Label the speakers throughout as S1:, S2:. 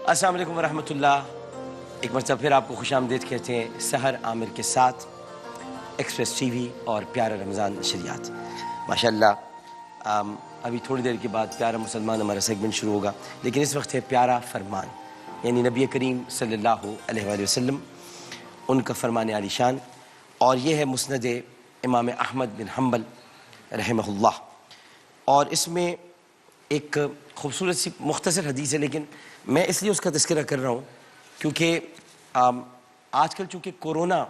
S1: السلام علیکم ورحمۃ اللہ. ایک مرتبہ پھر آپ کو خوش آمدید کہتے ہیں سحر عامر کے ساتھ ایکسپریس ٹی وی اور پیارا رمضان نشریات. ماشاءاللہ ابھی تھوڑی دیر کے بعد پیارا مسلمان ہمارا سیگمنٹ شروع ہوگا، لیکن اس وقت ہے پیارا فرمان، یعنی نبی کریم صلی اللہ علیہ وآلہ وسلم، ان کا فرمان عالی شان. اور یہ ہے مسند امام احمد بن حنبل رحمہ اللہ. اور اس میں ایک خوبصورت سی مختصر حدیث ہے، لیکن میں اس لیے اس کا تذکرہ کر رہا ہوں کیونکہ آج کل چونکہ کورونا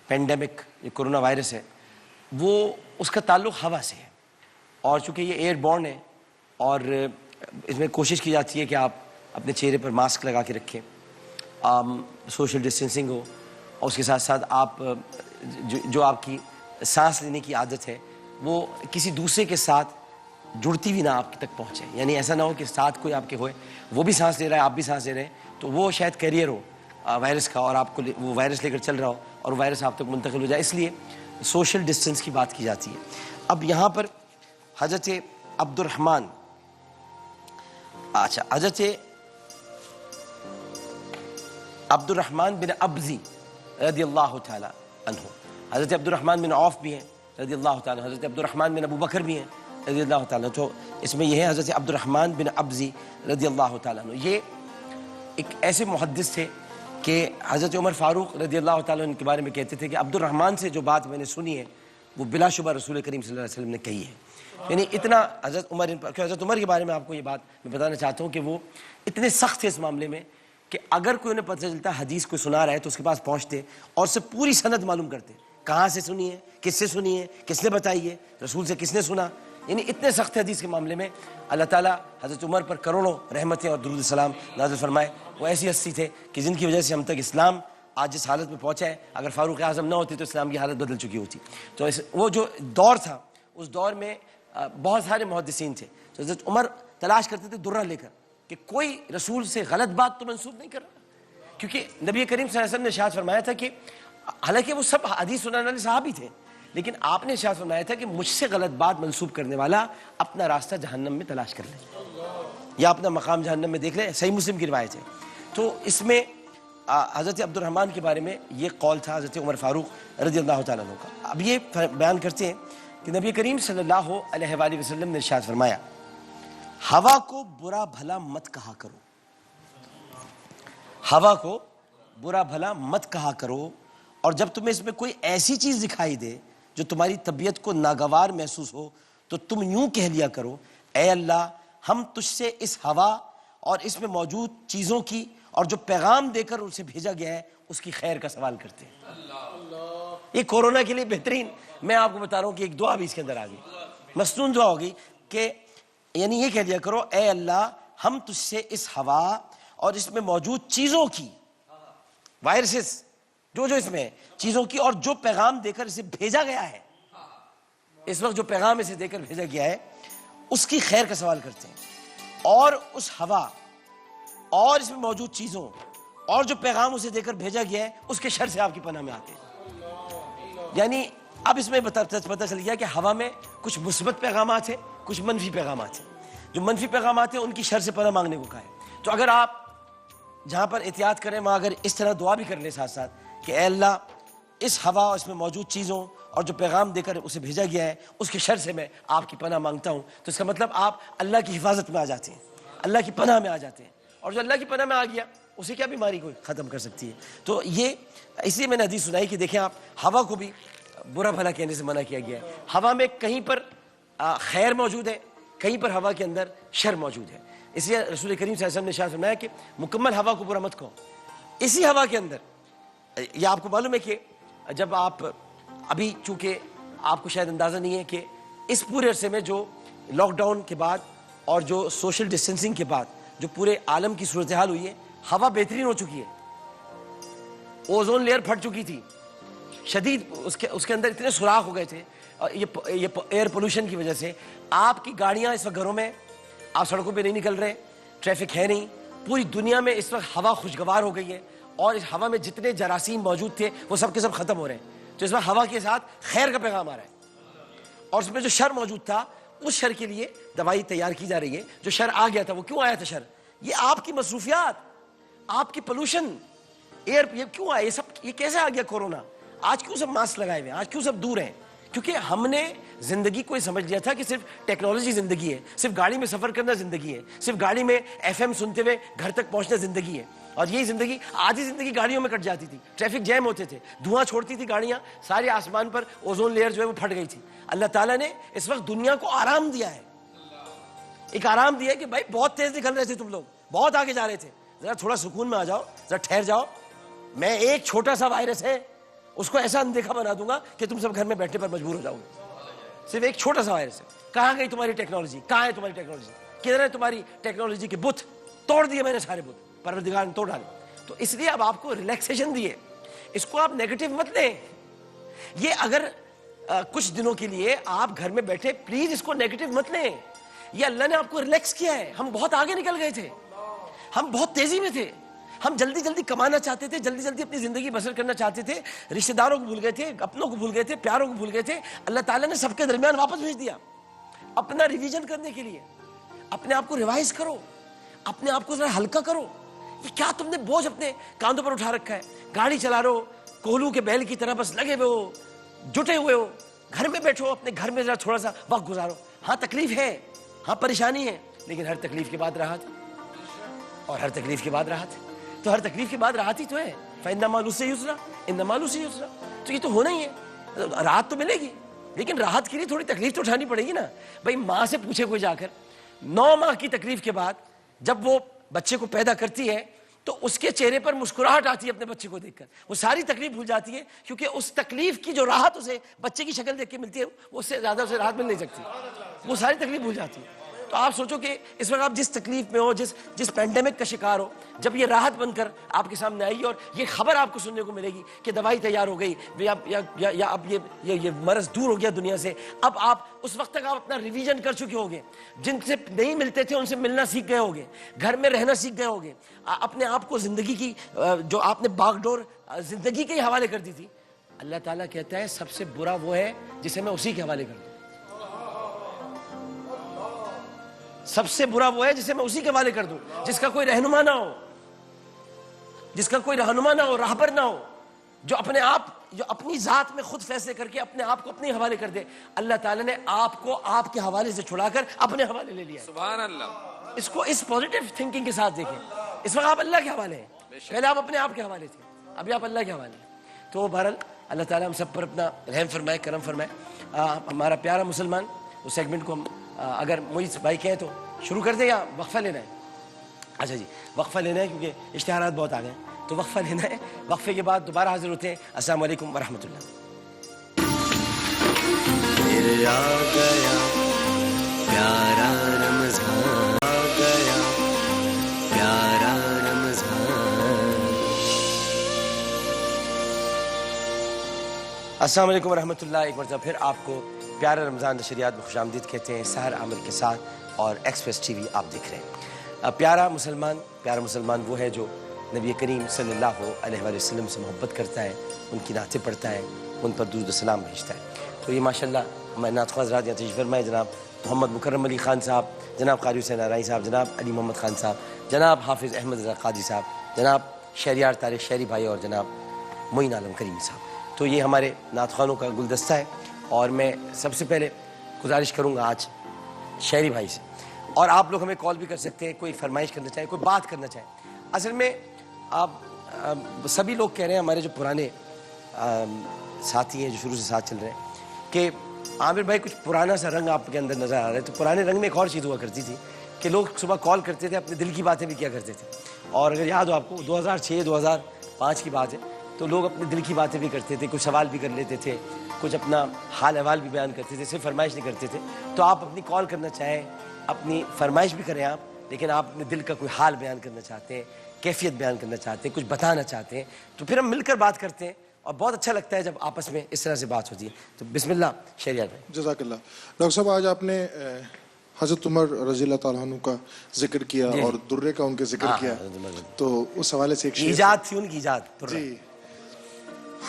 S1: پینڈیمک، یہ کورونا وائرس ہے، وہ اس کا تعلق ہوا سے ہے، اور چونکہ یہ ایئر بورن ہے اور اس میں کوشش کی جاتی ہے کہ آپ اپنے چہرے پر ماسک لگا کے رکھیں، سوشل ڈسٹینسنگ ہو، اور اس کے ساتھ ساتھ آپ جو آپ کی سانس لینے کی عادت ہے وہ کسی دوسرے کے ساتھ جڑتی بھی نہ آپ تک پہنچے. یعنی ایسا نہ ہو کہ ساتھ کوئی آپ کے ہوئے، وہ بھی سانس لے رہا ہے، آپ بھی سانس لے رہے ہیں، تو وہ شاید کیریئر ہو وائرس کا، اور آپ کو وہ وائرس لے کر چل رہا ہو اور وائرس آپ تک منتقل ہو جائے. اس لیے سوشل ڈسٹینس کی بات کی جاتی ہے. اب یہاں پر حضرت عبد الرحمن بن ابزی رضی اللہ تعالی عنہ، حضرت عبد الرحمن بن عوف بھی ہیں رضی اللہ تعالی عنہ، حضرت عبد الرحمن بن ابو بکر بھی ہیں رضی اللہ تعالیٰ. تو اس میں یہ ہے حضرت عبد الرحمن بن ابزی رضی اللہ تعالیٰ عنہ. یہ ایک ایسے محدث تھے کہ حضرت عمر فاروق رضی اللہ تعالیٰ عنہ کے بارے میں کہتے تھے کہ عبد الرحمن سے جو بات میں نے سنی ہے وہ بلا شبہ رسول کریم صلی اللہ علیہ وسلم نے کہی ہے. یعنی اتنا حضرت عمر کے بارے میں آپ کو یہ بات میں بتانا چاہتا ہوں کہ وہ اتنے سخت تھے اس معاملے میں کہ اگر کوئی انہیں پتہ چلتا حدیث کوئی سنا رہا ہے تو اس کے پاس پہنچتے اور اسے پوری سند معلوم کرتے، کہاں سے سنی ہے، کس سے سنی ہے، کس نے بتائی ہے، رسول سے کس نے سنا. یعنی اتنے سخت حدیث کے معاملے میں اللہ تعالیٰ حضرت عمر پر کروڑوں رحمتیں اور درود السلام نازل فرمائے. وہ ایسی ہستی تھے کہ جن کی وجہ سے ہم تک اسلام آج جس حالت میں پہنچا ہے، اگر فاروق اعظم نہ ہوتے تو اسلام کی حالت بدل چکی ہوتی. تو وہ جو دور تھا، اس دور میں بہت سارے محدثین تھے. تو حضرت عمر تلاش کرتے تھے درہ لے کر کہ کوئی رسول سے غلط بات تو منسوب نہیں کر رہا، کیونکہ نبی کریم صلی اللہ علیہ وسلم نے ارشاد فرمایا تھا کہ حالانکہ وہ سب حدیث سنانے والے صحابی تھے، لیکن آپ نے ارشاد فرمایا تھا کہ مجھ سے غلط بات منسوب کرنے والا اپنا راستہ جہنم میں تلاش کر لے یا اپنا مقام جہنم میں دیکھ لے. صحیح مسلم کی روایت ہے. تو اس میں حضرت عبد الرحمن کے بارے میں یہ قول تھا حضرت عمر فاروق رضی اللہ تعالیٰ عنہ کا. اب یہ بیان کرتے ہیں کہ نبی کریم صلی اللہ علیہ وآلہ وسلم نے ارشاد فرمایا، ہوا کو برا بھلا مت کہا کرو، ہوا کو برا بھلا مت کہا کرو، اور جب تمہیں اس میں کوئی ایسی چیز دکھائی دے جو تمہاری طبیعت کو ناگوار محسوس ہو تو تم یوں کہہ لیا کرو، اے اللہ ہم تجھ سے اس ہوا اور اس میں موجود چیزوں کی اور جو پیغام دے کر اسے بھیجا گیا ہے اس کی خیر کا سوال کرتے ہیں. یہ کورونا کے لیے بہترین، میں آپ کو بتا رہا ہوں کہ ایک دعا بھی اس کے اندر آ گئی، مصنون دعا ہوگی کہ یعنی یہ کہہ دیا کرو، اے اللہ ہم تجھ سے اس ہوا اور اس میں موجود چیزوں کی، وائرسز جو اس میں چیزوں کی، اور جو پیغام دے کر اسے بھیجا گیا ہے، اس وقت جو پیغام اسے دے کر بھیجا گیا ہے اس کی خیر کا سوال کرتے ہیں، اور اس ہوا اور اس میں موجود چیزوں اور جو پیغام اسے دے کر بھیجا گیا ہے اس کے شر سے آپ کی پناہ میں آتے ہیں. یعنی اب اس میں پتہ چل گیا کہ ہوا میں کچھ مثبت پیغامات ہیں، کچھ منفی پیغامات ہیں. جو منفی پیغامات ہیں ان کی شر سے پناہ مانگنے کو کہا ہے. تو اگر آپ جہاں پر احتیاط کریں وہاں اگر اس طرح دعا بھی کر لیں ساتھ ساتھ کہ اے اللہ اس ہوا اور اس میں موجود چیزوں اور جو پیغام دے کر اسے بھیجا گیا ہے اس کے شر سے میں آپ کی پناہ مانگتا ہوں، تو اس کا مطلب آپ اللہ کی حفاظت میں آ جاتے ہیں، اللہ کی پناہ میں آ جاتے ہیں. اور جو اللہ کی پناہ میں آ گیا اسے کیا بیماری کوئی ختم کر سکتی ہے. تو یہ اس لیے میں نے حدیث سنائی کہ دیکھیں آپ ہوا کو بھی برا بھلا کہنے سے منع کیا گیا ہے. ہوا میں کہیں پر خیر موجود ہے، کہیں پر ہوا کے اندر شر موجود ہے. اس لیے رسول کریم صلی اللہ علیہ وسلم نے ارشاد فرمایا کہ مکمل ہوا کو برا مت کہو. اسی ہوا کے اندر یہ آپ کو معلوم ہے کہ جب آپ ابھی، چونکہ آپ کو شاید اندازہ نہیں ہے کہ اس پورے عرصے میں جو لاک ڈاؤن کے بعد اور جو سوشل ڈسٹینسنگ کے بعد جو پورے عالم کی صورتحال ہوئی ہے، ہوا بہترین ہو چکی ہے، اوزون لیئر پھٹ چکی تھی شدید، اس کے اندر اتنے سوراخ ہو گئے تھے یہ ایئر پولوشن کی وجہ سے. آپ کی گاڑیاں اس وقت گھروں میں، آپ سڑکوں پہ نہیں نکل رہے، ٹریفک ہے نہیں. پوری دنیا میں اس وقت ہوا خوشگوار ہو گئی ہے، اور اس ہوا میں جتنے جراثیم موجود تھے وہ سب کے سب ختم ہو رہے ہیں. تو اس وقت ہوا کے ساتھ خیر کا پیغام آ رہا ہے، اور اس میں جو شر موجود تھا اس شر کے لیے دوائی تیار کی جا رہی ہے. جو شر آ گیا تھا وہ کیوں آیا تھا شر؟ یہ آپ کی مصروفیات، آپ کی پولوشن ایئر یہ کیوں آیا, یہ کیسے آ گیا کورونا؟ آج کیوں سب ماسک لگائے ہوئے ہیں, آج کیوں سب دور ہیں؟ کیونکہ ہم نے زندگی کو یہ سمجھ لیا تھا کہ صرف ٹیکنالوجی زندگی ہے, صرف گاڑی میں سفر کرنا زندگی ہے, صرف گاڑی میں FM سنتے ہوئے گھر تک پہنچنا زندگی ہے. اور یہی زندگی, آدھی زندگی گاڑیوں میں کٹ جاتی تھی, ٹریفک جیم ہوتے تھے, دھواں چھوڑتی تھی گاڑیاں, سارے آسمان پر اوزون لیئر جو ہے وہ پھٹ گئی تھی. اللہ تعالیٰ نے اس وقت دنیا کو آرام دیا ہے, ایک آرام دیا ہے کہ بھائی بہت تیز نکل رہے تھے تم لوگ, بہت آگے جا رہے تھے, ذرا تھوڑا سکون میں آ جاؤ, ذرا ٹھہر جاؤ. میں ایک چھوٹا سا وائرس ہے اس کو ایسا اندیکھا بنا دوں گا کہ تم سب گھر میں بیٹھنے پر مجبور ہو جاؤ گے. صرف ایک چھوٹا سا وائرس ہے. کہاں گئی تمہاری ٹیکنالوجی؟ کہاں ہے تمہاری ٹیکنالوجی؟ کدھر ہے تمہاری ٹیکنالوجی کے بت؟ توڑ دیے میں نے سارے بت, پروردگار نے توڑ ڈالے. تو اس لیے اب آپ کو ریلیکسیشن دیے, اس کو آپ نیگیٹو مت لیں. یہ اگر کچھ دنوں کے لیے آپ گھر میں بیٹھے, پلیز اس کو نیگیٹو مت لیں. یہ اللہ نے آپ کو ریلیکس کیا ہے. ہم بہت آگے نکل گئے تھے, ہم بہت تیزی میں تھے, ہم جلدی جلدی کمانا چاہتے تھے, جلدی جلدی اپنی زندگی بسر کرنا چاہتے تھے, رشتہ داروں کو بھول گئے تھے, اپنوں کو بھول گئے تھے, پیاروں کو بھول گئے تھے. اللہ تعالیٰ نے سب کے درمیان واپس بھیج دیا اپنا ریویژن کرنے کے لیے. اپنے آپ کو ریوائز کرو, اپنے آپ کو ذرا ہلکا کرو. یہ کیا تم نے بوجھ اپنے کاندھوں پر اٹھا رکھا ہے؟ گاڑی چلا رہے ہو کوہلو کے بیل کی طرح, بس لگے ہوئے ہو, جٹے ہوئے ہو. گھر میں بیٹھو, اپنے گھر میں ذرا تھوڑا سا وقت گزارو. ہاں تکلیف ہے, ہاں پریشانی ہے, لیکن ہر تکلیف کے بعد راحت, اور ہر تکلیف کے بعد راحت. تو ہر تکلیف کے بعد راحت ہی تو ہے. فَإِنَّ مَعَ الْعُسْرِ يُسْرًا, إِنَّ مَعَ الْعُسْرِ يُسْرًا. تو یہ تو ہونا ہی ہے, راحت تو ملے گی, لیکن راحت کے لیے تھوڑی تکلیف تو اٹھانی پڑے گی نا. بھائی ماں سے پوچھے کوئی جا کر, 9 ماہ کی تکلیف کے بعد جب وہ بچے کو پیدا کرتی ہے تو اس کے چہرے پر مسکراہٹ آتی ہے اپنے بچے کو دیکھ کر. وہ ساری تکلیف بھول جاتی ہے, کیونکہ اس تکلیف کی جو راحت اسے بچے کی شکل دیکھ کے ملتی ہے, وہ اس سے زیادہ اسے راحت مل نہیں سکتی. وہ ساری تکلیف بھول جاتی ہے. تو آپ سوچو کہ اس وقت آپ جس تکلیف میں ہو, جس پینڈیمک کا شکار ہو, جب یہ راحت بن کر آپ کے سامنے آئی اور یہ خبر آپ کو سننے کو ملے گی کہ دوائی تیار ہو گئی, یا اب یہ مرض دور ہو گیا دنیا سے, اب آپ اس وقت تک آپ اپنا ریویژن کر چکے ہوگے. جن سے نہیں ملتے تھے ان سے ملنا سیکھ گئے ہوگے, گھر میں رہنا سیکھ گئے ہوگے, اپنے آپ کو زندگی کی جو آپ نے باغ ڈور زندگی کے حوالے کر دی تھی. اللہ تعالیٰ کہتا ہے سب سے برا وہ ہے جسے میں اسی کے حوالے کر دوں. سب سے برا وہ ہے جسے میں اسی کے حوالے کر دوں, جس کا کوئی رہنما نہ ہو, جس کا کوئی رہنما نہ ہو, راہبر نہ ہو, جو اپنی ذات میں خود فیصلے کر کے اپنے آپ کو اپنے حوالے کر دے. اللہ تعالیٰ نے آپ کو آپ کے حوالے سے چھڑا کر اپنے حوالے لے لیا.
S2: سبحان اللہ.
S1: اس کو اس پازیٹیو تھنکنگ کے ساتھ دیکھیں. اس وقت آپ اللہ کے حوالے ہیں, پہلے آپ اپنے آپ کے حوالے تھے, ابھی آپ اللہ کے حوالے ہیں. تو بہرحال اللہ تعالیٰ ہم سب پر اپنا رحم فرمائے, کرم فرمائے. ہمارا پیارا مسلمان, اس سیگمنٹ کو ہم اگر معیز بھائی کہیں تو شروع کر دیں یا وقفہ لینا ہے؟ اچھا جی, وقفہ لینا ہے کیونکہ اشتہارات بہت آ گئے ہیں, تو وقفہ لینا ہے. وقفے کے بعد دوبارہ حاضر ہوتے ہیں. السلام علیکم ورحمۃ اللہ.
S3: پھر آ گیا پیارا رمضان, آ گیا پیارا رمضان.
S1: السلام علیکم ورحمۃ اللہ. ایک مرتبہ پھر آپ کو پیارا رمضان نشریات میں خوش آمدید کہتے ہیں. سحر عامر کے ساتھ اور ایکسپریس ٹی وی آپ دیکھ رہے ہیں. پیارا مسلمان وہ ہے جو نبی کریم صلی اللہ علیہ وآلہ وسلم سے محبت کرتا ہے, ان کی نعتیں پڑھتا ہے, ان پر درود و سلام بھیجتا ہے. تو یہ ماشاءاللہ ہمارے نعت خواہ حضرات یہاں تشریف فرمائے, جناب محمد مکرم علی خان صاحب, جناب قاری حسین آرائی صاحب, جناب علی محمد خان صاحب, جناب حافظ احمد رضا قادری صاحب, جناب شہریار طارق شہری بھائی اور جناب معین عالم کریمی صاحب. تو یہ ہمارے نعت خوانوں کا گلدستہ ہے. اور میں سب سے پہلے گزارش کروں گا آج شہری بھائی سے, اور آپ لوگ ہمیں کال بھی کر سکتے ہیں, کوئی فرمائش کرنا چاہیں, کوئی بات کرنا چاہیں. اصل میں آپ سبھی لوگ کہہ رہے ہیں, ہمارے جو پرانے ساتھی ہیں جو شروع سے ساتھ چل رہے ہیں, کہ عامر بھائی کچھ پرانا سا رنگ آپ کے اندر نظر آ رہا ہے. تو پرانے رنگ میں ایک اور چیز ہوا کرتی تھی کہ لوگ صبح کال کرتے تھے, اپنے دل کی باتیں بھی کیا کرتے تھے. اور اگر یاد ہو آپ کو 2006-2005 کی بات ہے, تو لوگ اپنے دل کی باتیں بھی کرتے تھے, کچھ سوال بھی کر لیتے تھے, کچھ اپنا حال احوال بھی بیان کرتے تھے, صرف فرمائش نہیں کرتے تھے. تو آپ اپنی کال کرنا چاہیں, اپنی فرمائش بھی کریں آپ, لیکن آپ اپنے دل کا کوئی حال بیان کرنا چاہتے ہیں, کیفیت بیان کرنا چاہتے ہیں, کچھ بتانا چاہتے ہیں, تو پھر ہم مل کر بات کرتے ہیں, اور بہت اچھا لگتا ہے جب آپس میں اس طرح سے بات ہوتی ہے. تو بسم اللہ شہریار بھائی.
S4: جزاک اللہ. ڈاکٹر صاحب, آج آپ نے حضرت عمر رضی اللہ تعالیٰ عنہ کا ذکر کیا اور درے کا ان کے ذکر کیا, تو اس حوالے سے ایک شعر
S1: ایجاد تھی ان کی ایجاد.
S4: جی.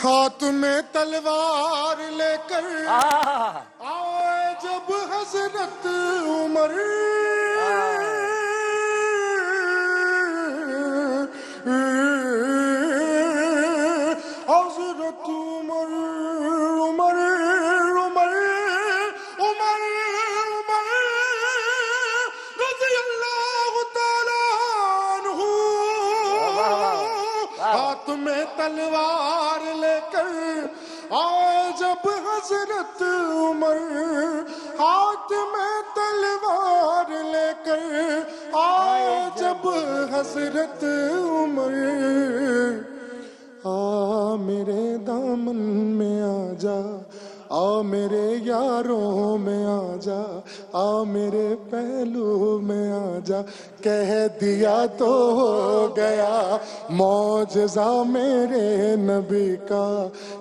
S4: ہاتھ میں تلوار لے کر آئے جب حضرت عمر جب حضرت عمر ہاتھ میں تلوار لے کر آئے، جب حضرت عمر آ میرے دامن میں آ جا، آ میرے یاروں میں آ جا، آ میرے پہلو میں آ جا، کہہ دیا تو ہو گیا معجزہ میرے نبی کا،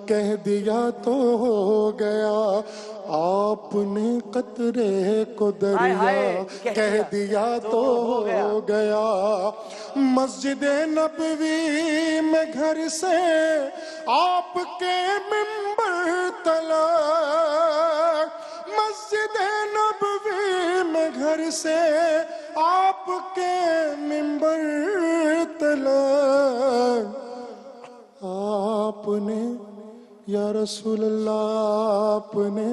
S4: کہہ دیا تو ہو گیا، آپ نے قطرے کو دریا کہہ دیا تو ہو گیا، مسجد نبوی میں گھر سے آپ کے ممبر تلا، مسجد نبوی میں گھر سے آپ کے ممبر تلا، آپ نے یا رسول اللہ، آپ نے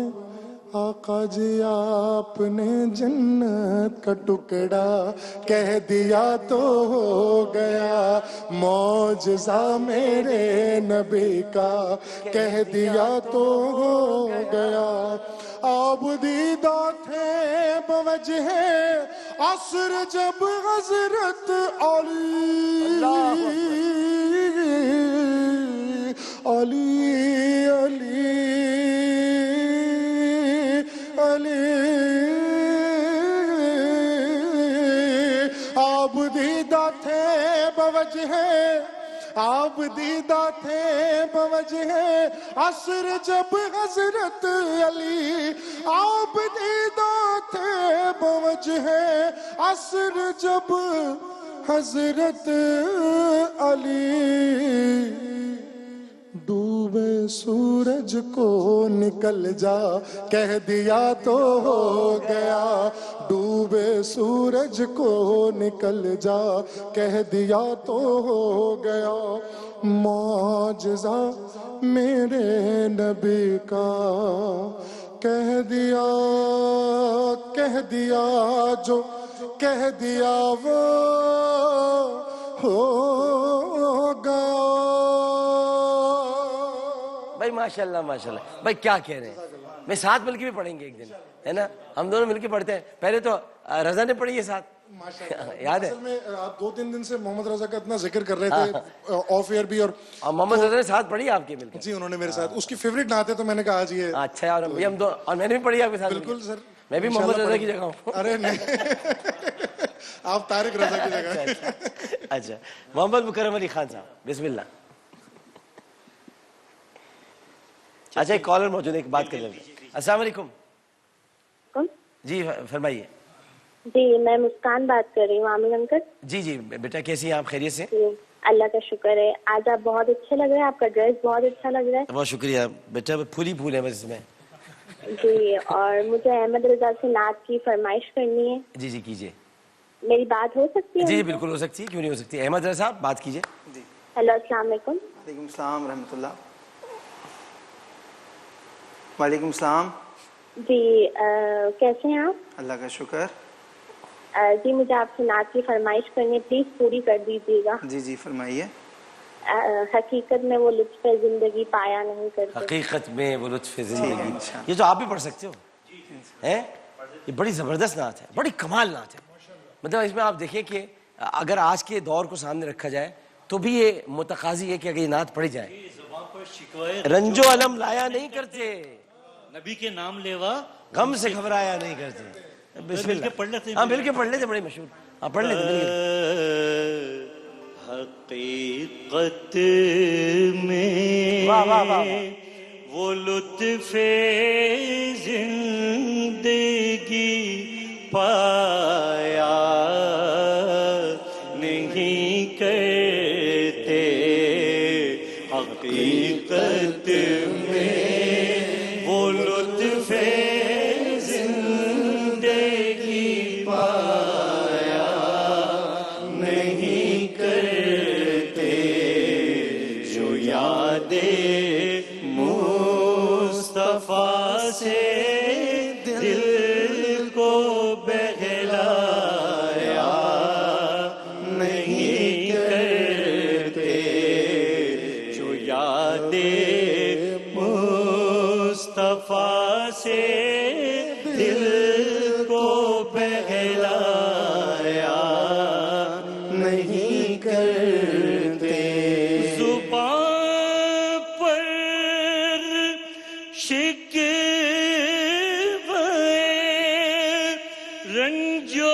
S4: آقا جی آپ نے جنت کا ٹکڑا کہہ دیا تو ہو گیا، معجزہ میرے نبی کا کہہ دیا تو ہو گیا، آپ دیدہ تھے بوجہ عصر جب حضرت علی علی علی علی آپ دیدہ تھے بوجہ، آپ دیدہ تھے بوجہ عصر جب حضرت علی، آپ دیدہ تھے بوجہ عصر جب حضرت علی، ڈوبے سورج کو نکل جا کہہ دیا تو ہو گیا، ڈوبے سورج کو نکل جا کہہ دیا تو ہو گیا، معجزہ میرے نبی کا کہہ دیا جو کہہ دیا وہ ہو گیا۔
S1: بھائی ماشاءاللہ ماشاءاللہ، بھائی کیا کہہ رہے ہیں، میں ساتھ مل کے بھی پڑھیں گے ایک دن، ہے نا، ہم دونوں مل کے پڑھتے ہیں، پہلے تو رضا نے پڑھی ہے ساتھ، یاد ہے؟
S4: اصل میں آپ 2-3 دن سے محمد رضا کا اتنا ذکر کر رہے تھے آف ایئر بھی، اور
S1: محمد رضا نے ساتھ پڑھی آپ کے مل کے؟
S4: جی انہوں نے میرے ساتھ، اس کی فیوریٹ نعت ہے تو میں نے کہا آج یہ
S1: اچھا، اور ہم دو، اور میں نے بھی پڑھی آپ کے ساتھ؟
S4: بالکل سر،
S1: میں بھی محمد رضا کی جگہ ہوں۔
S4: ارے نہیں آپ طارق رضا کی جگہ۔
S1: اچھا، محمد مکرم علی خان صاحب، بسم اللہ۔ اچھا ایک کالر موجود ہے، ایک بات کر لیں گے۔ السلام علیکم۔ جی فرمائیے۔
S2: جی میں مسکان بات کر رہی ہوں، عامر انکل۔
S1: جی جی بیٹا کیسی ہیں آپ، خیریت سے؟
S2: جی اللہ کا شکر ہے، آج آپ بہت اچھے لگ رہے ہیں، آپ کا ڈریس بہت اچھا لگ رہا ہے۔
S1: بہت شکریہ بیٹا، پھول ہی پھول ہے بس اس میں۔
S2: جی اور مجھے احمد رضا سے نعت کی فرمائش کرنی ہے۔
S1: جی جی کیجیے۔
S2: میری بات ہو سکتی ہے؟
S1: جی جی بالکل ہو سکتی ہے، کیوں نہیں ہو سکتی، احمد رضا صاحب بات کیجیے۔
S2: ہیلو السلام علیکم۔
S5: وعلیکم السلام ورحمۃ اللہ۔ وعلیکم السلام۔
S2: جی کیسے ہیں آپ؟
S5: اللہ کا شکر۔
S2: جی مجھے آپ سے نعت کی فرمائش کرنی ہے، پلیز پوری کر دیجیے گا۔
S5: جی جی فرمائیے۔
S2: حقیقت میں وہ لطف زندگی پایا نہیں کرتے،
S1: حقیقت میں وہ لطف زندگی، یہ تو آپ بھی پڑھ سکتے ہو، یہ بڑی زبردست نعت ہے، بڑی کمال نعت ہے، مطلب اس میں آپ دیکھیں کہ اگر آج کے دور کو سامنے رکھا جائے تو بھی یہ متقاضی ہے کہ اگر یہ نعت پڑھی جائے۔ رنج و علم لایا نہیں کرتے،
S6: نبی کے نام لیوا
S1: غم سے گھبرایا نہیں کرتے۔ بسم اللہ، ہاں مل کے پڑھ لیتے، بڑے مشہور، ہاں پڑھ لیتے مل کے۔
S6: حقیقت میں
S1: واہ واہ واہ،
S6: وہ لطف زندگی پایا نہیں کرتے، حقیقت میں وہ لطف زندگی پایا نہیں کرتے، جو یاد مصطفیٰ سے دل کو بہلایا نہیں کرتے، جو یاد مصطفیٰ مصطفیٰ سے دل کو بہلایا
S3: نہیں کرتے
S6: زبان پر شکوے رنج و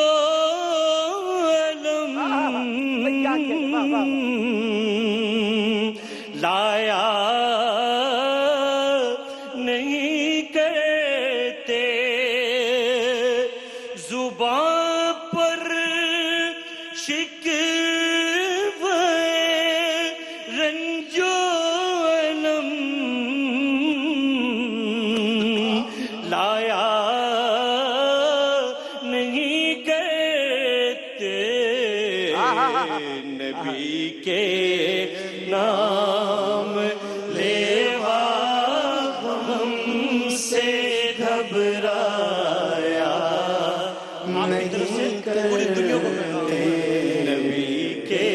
S6: الم لایا نہیں کرتے زبان پر شکوے رنج و الم لایا نہیں کرتے نبی کے نام لیوا ہم سے گھبرایا
S3: نہیں کرتے
S6: نبی کے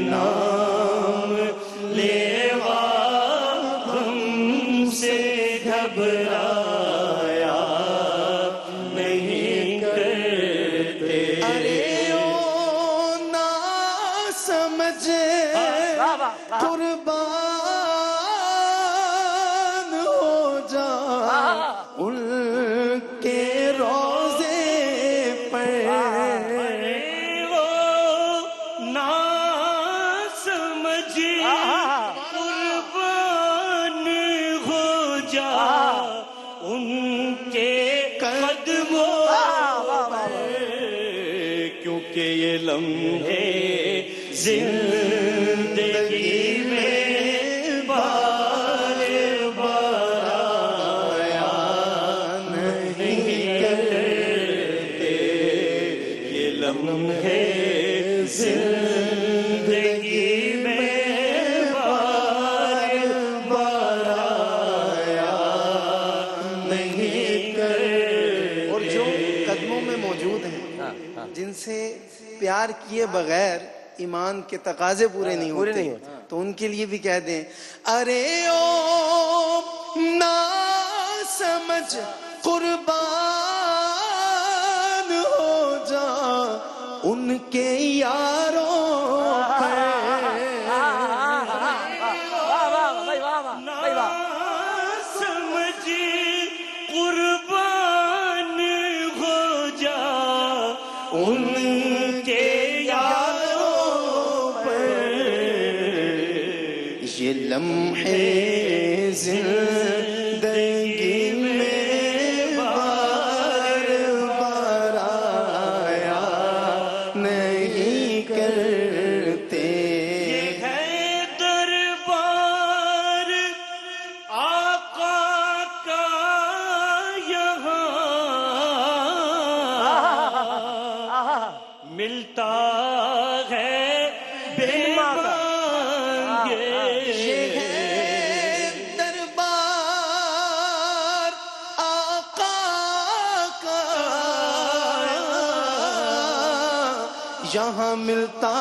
S6: نام لیوا ہم سے گھبرایا نہیں کرتے
S3: ارے او نا سمجھ قربان ہو جا ان کے روزے پر
S6: وہ نا سمجھ قربان ہو جا ان کے قدموں پر کیونکہ یہ لمحے زندگی میں بار بار آیا نہیں کرتے یہ لمحے زندگی میں بار بار آیا نہیں کرتے
S5: اور جو قدموں میں موجود ہیں جن سے پیار کیے بغیر ایمان کے تقاضے پورے نہیں ہوتے تو ان کے لیے بھی کہہ دیں
S3: ارے او نا سمجھ قربان ہو جا ان کے یاروں پر
S6: سمجھ قربان ہو جا ان کے یاروں پر
S3: یہ لمحے زندگی میں بار بار آیا نہیں کرتے
S6: ہے دربار آقا کا یہاں ملتا ہے بے مانگے
S3: دربار آقا کا یہاں ملتا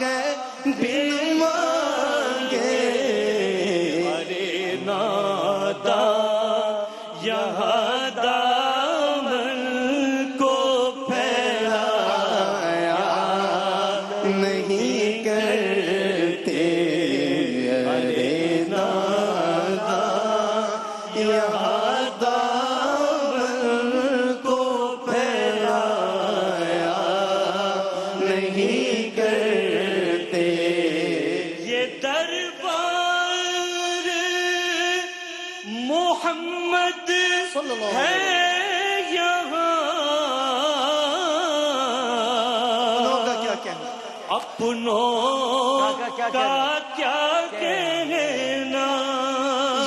S3: ہے بن مانگے
S6: ارے نادا یہاں دامن کو پھیلایا
S3: نہیں کرتے ارے نادا یہاں دامن کو پھیلایا نہیں کرتے
S6: یہ دربار محمد ہے یہاں
S5: کا کیا کہنا
S6: اپنوں کا کیا کہنا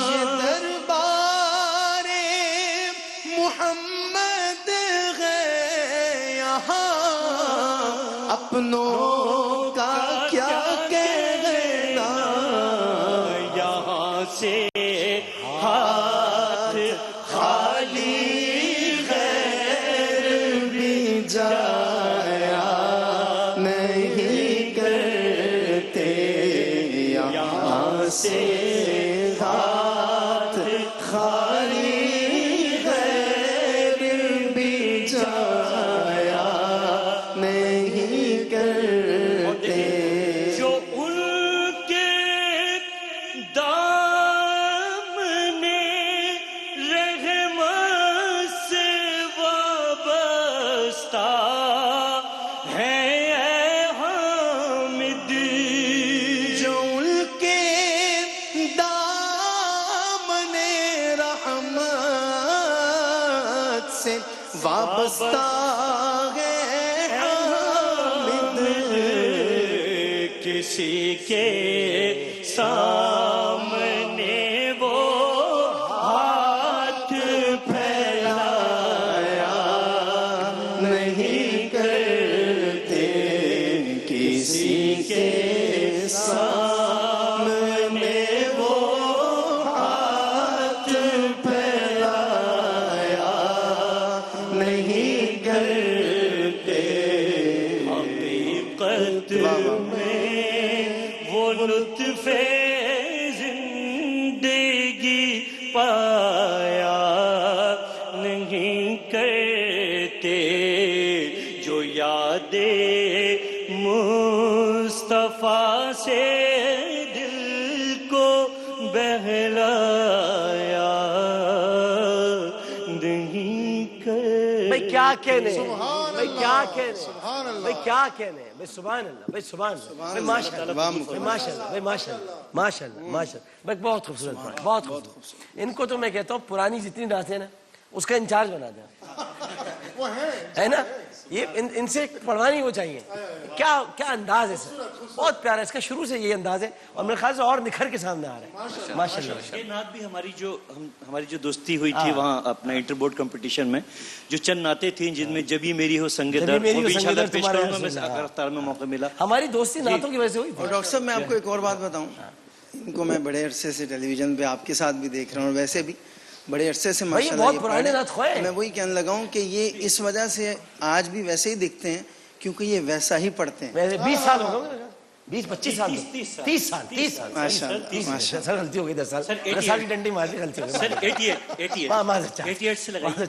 S3: یہ دربار محمد ہے یہاں اپنوں کا کیا کہنا
S6: یہاں سے ہاتھ خالی
S3: غیر بھی جایا نہیں کرتے یہاں سے ہاتھ
S5: سے وابستہ ہے حامد،
S6: کسی کے سامنے وہ ہاتھ پھیلایا
S5: نہیں کرتے، کسی کے سامنے وہ ہاتھ پھیلایا نہیں کرتے۔
S6: حقیقت میں وہ لطف زندگی پایا نہیں کرتے، جو یاد مصطفیٰ سے دل کو بہلایا نہیں کرتے۔
S1: بھائی کیا کہنے ہیں، بھائی کیا کہنے ہیں، بھائی کیا کہنے ہیں، بھائی سبحان اللہ، بھائی سبحان اللہ، بھائی ماشاء اللہ، بھائی ماشاء اللہ، بھائی ماشاء اللہ، ماشاء اللہ، ماشاء اللہ، بھائی بہت خوبصورت بات، بہت خوبصورت۔ ان کو تو میں کہتا ہوں پرانی جتنی نعتیں ہیں نا اس کا انچارج بنا دیں، ہے نا، یہ ان سے پڑھوانی وہ چاہیے۔ کیا انداز ہے سر، بہت پیارا، اس کا شروع سے یہ انداز ہے اور میرے خیال سے اور نکھر کے سامنے آ رہا ہے، ماشاء اللہ۔
S6: یہ نعت بھی ہماری جو دوستی ہوئی تھی وہاں اپنا انٹر بورڈ کمپٹیشن میں، جو چند نعتیں تھیں جن میں جبھی میری ہو سنگ در، وہ بھی انشاءاللہ پیش کروں گا، میں اگر اختار میں موقع ملا۔
S1: ہماری دوستی نعتوں کی وجہ سے ہوئی تھی۔
S5: اور ڈاکٹر صاحب میں آپ کو ایک اور بات بتاؤں، ان کو میں بڑے عرصے سے ٹیلی ویژن پہ آپ کے ساتھ بھی دیکھ رہا ہوں، اور ویسے بھی بڑے عرصے سے
S1: بھائی
S5: ماشاءاللہ
S1: بہت
S5: یہ
S1: پرانے نعت خواہ ہیں۔
S5: میں وہی کہنے لگا ہوں کہ یہ اس وجہ سے آج بھی ویسے ہی دکھتے ہیں کیونکہ یہ ویسا ہی پڑھتے ہیں۔
S1: ویسے 20 سال ہو گئے، 20-25 سال، 30 سال،
S5: ماشاءاللہ
S1: سر غلطی ہو گئی، 10 سال، 10 سال کی ڈنڈی مار دی، غلطی ہو گئی
S6: سر 88 سے لگائی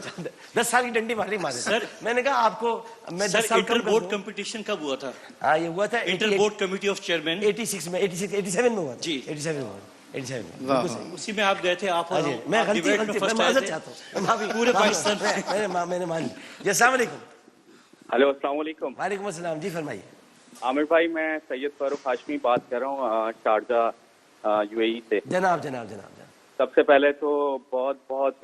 S1: 10 سال کی ڈنڈی ماری سر۔ میں نے کہا آپ کو میں 10 سال
S6: انٹر بورڈ کمپٹیشن کب ہوا تھا؟
S1: ہاں یہ ہوا تھا
S6: inter board committee of chairman
S1: 86 میں، 87 میں ہوا تھا،
S6: جی
S1: 87 میں ہوا، 87 میں،
S5: واہ
S6: اسی میں آپ گئے تھے، آپ اور
S1: میں غلطی
S6: میں
S1: میں
S6: فرسٹ
S1: معذرت چاہتا ہوں،
S6: پورے پاکستان
S1: میں نے مان لی۔ جی السلام علیکم۔
S7: ہلو السلام علیکم۔
S1: وعلیکم السلام، جی فرمائیے۔
S7: عامر بھائی میں سید فاروق ہاشمی بات کر رہا ہوں شارجہ یو اے ای سے۔
S1: جناب۔
S7: سب سے پہلے تو بہت بہت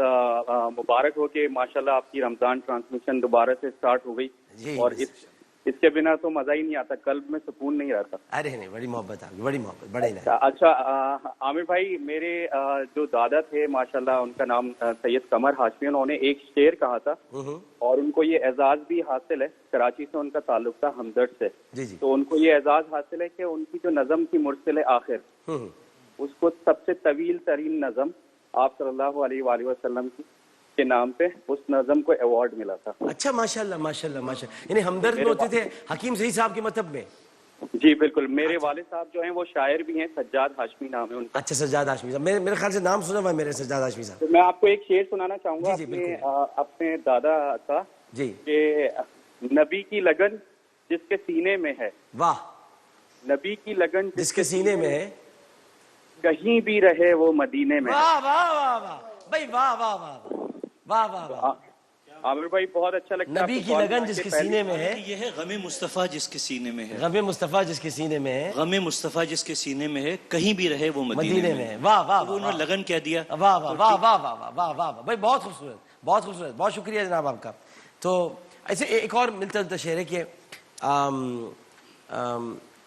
S7: مبارک ہو کہ ماشاءاللہ آپ کی رمضان ٹرانسمیشن دوبارہ سے سٹارٹ ہو گئی، اور اس کے بنا تو مزہ ہی نہیں آتا، قلب میں سکون نہیں رہتا۔
S1: ارے نہیں، بڑی محبت آپ کی، بڑی محبت، بڑے
S7: اچھا عامر بھائی، میرے جو دادا تھے ماشاءاللہ ان کا نام سید قمر ہاشمی، انہوں نے ایک شعر کہا تھا اور ان کو یہ اعزاز بھی حاصل ہے، کراچی سے ان کا تعلق تھا، ہمدرد سے، تو ان کو یہ اعزاز حاصل ہے کہ ان کی جو نظم تھی مرسل آخر، اس کو سب سے طویل ترین نظم آپ صلی اللہ علیہ وآلہ وسلم کے نام پہ اس نظم کو ایوارڈ ملا تھا۔
S1: اچھا ماشاءاللہ ماشاءاللہ ماشاءاللہ، یعنی ہمدرد میں ہوتے تھے حکیم صحیح صاحب کے مطلب میں؟
S7: جی بالکل، میرے والد صاحب جو ہیں وہ شاعر بھی ہیں، سجاد ہاشمی نام ہے ان کا۔
S1: اچھا سجاد ہاشمی صاحب، میرے خیال سے نام سنا ہوا ہے میرے سجاد ہاشمی صاحب۔
S7: تو میں آپ کو ایک شعر سنانا چاہوں گا
S1: جی
S7: اپنے دادا کا،
S1: جی
S7: کہ نبی کی لگن جس کے سینے میں ہے،
S1: واہ،
S7: نبی کی لگن
S1: جس کے سینے میں ہے،
S7: کہیں بھی رہے وہ مدینے میں۔
S1: واہ واہ واہ واہ بھائی، واہ واہ واہ واہ واہ واہ۔
S7: عامر بھائی بہت اچھا لگتا ہے
S1: نبی کی لگن جس کے سینے میں ہے،
S6: یہ ہے غم مصطفیٰ جس کے سینے میں ہے،
S1: غم مصطفیٰ جس کے سینے میں ہے،
S6: غم مصطفیٰ جس کے سینے میں ہے، کہیں بھی رہے وہ
S1: مدینے میں ہے۔ واہ واہ
S6: انہوں نے لگن کہہ دیا۔
S1: واہ واہ واہ واہ واہ واہ واہ واہ بھائی، بہت خوبصورت، بہت خوبصورت، بہت شکریہ جناب آپ کا۔ تو ایسے ایک اور ملتا جلتا شعر ہے کہ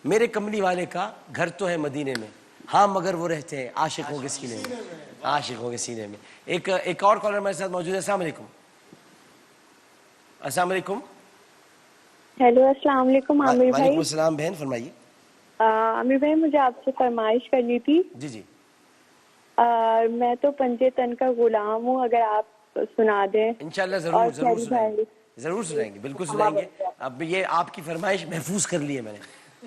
S1: میرے کملی والے کا گھر تو ہے مدینے میں، ہاں مگر وہ رہتے ہیں عاشقوں کے سینے میں، عاشقوں کے سینے میں۔ ایک اور کالر ہمارے ساتھ موجود ہے۔ السلام علیکم۔ السلام علیکم۔
S2: ہیلو السلام علیکم عامر
S1: وعلیکم
S2: بھائی۔
S1: السلام بہن، فرمائیے۔
S2: عامر بھائی مجھے آپ سے فرمائش کرنی تھی۔
S1: جی
S2: میں تو پنجے تن کا غلام ہوں، اگر آپ سنا دیں۔
S1: انشاءاللہ ضرور ضرور سنائیں گے، ضرور سنائیں گے، بالکل سنائیں گے۔ اب یہ آپ کی فرمائش محفوظ کر لی ہے میں نے،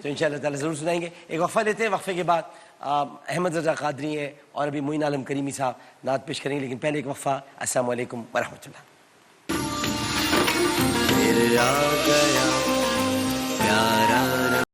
S1: تو انشاءاللہ تعالیٰ ضرور سنائیں گے۔ ایک وقفہ لیتے ہیں، وقفے کے بعد احمد رضا قادری ہے اور ابھی معین عالم کریمی صاحب نعت پیش کریں گے، لیکن پہلے ایک وقفہ۔ السلام علیکم ورحمۃ اللہ۔
S3: پھر آ گیا پیارا